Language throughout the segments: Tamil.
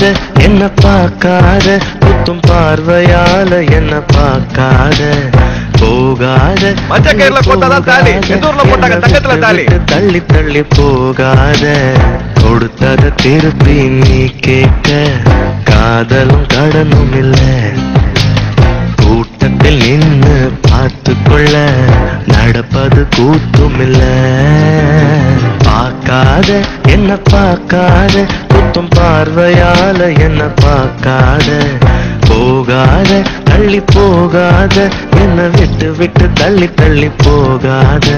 பார்க்காத என்ன பார்க்காத குத்தும் பார்வையால என்ன பார்க்காத போகாத தள்ளி தள்ளி போகாத கொடுத்தத திருப்பி நீ கேட்க காதலும் கடனும் இல்ல கூட்டத்தில் நின்னு பார்த்து கொள்ள நடப்பது கூத்தும் இல்ல பார்க்காத என்ன பார்க்காத குத்தும் பார்வையால என்ன பார்க்காத போகாத தள்ளி போகாத என்ன விட்டு விட்டு தள்ளி தள்ளி போகாத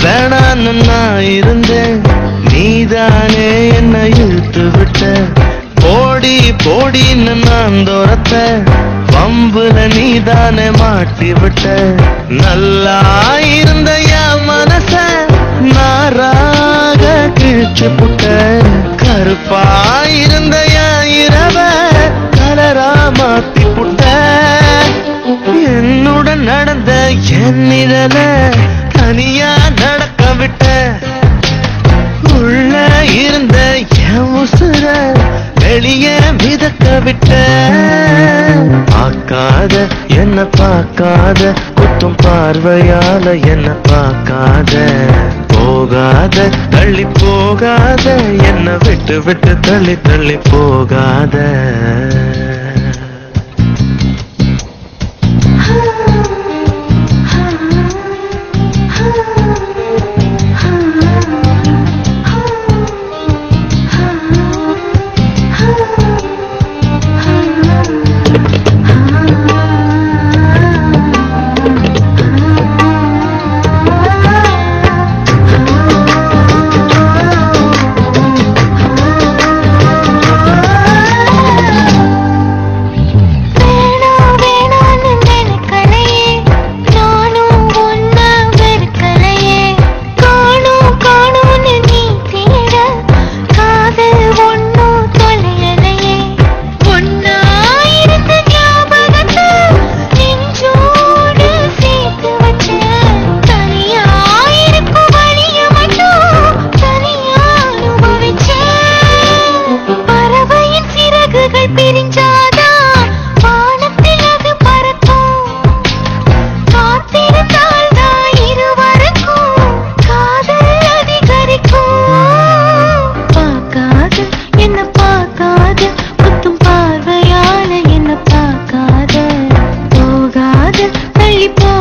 வேணான்னு நான் இருந்தேன் நீதானே என்ன இழுத்து விட்ட போடி போடின்னு நான் தோரத்த பம்புல நீதானே மாட்டி விட்ட நல்லா இருந்த என் மனச நாராக கிழிச்சு புட்ட கருப்பா இருந்த என் இரவ கலரா மாத்தி புட்ட என்னுடன் நடந்த என் நிழல தனியா நடக்க விட்ட உள்ள இருந்த என் உசுர வெளியே மிதக்க விட்ட பார்க்காத என்ன பார்க்காத குத்தும் பார்வையால என்ன பார்க்காத போகாத தள்ளி போகாத என்ன விட்டு விட்டு தள்ளி தள்ளி போகாத தள்ளி போ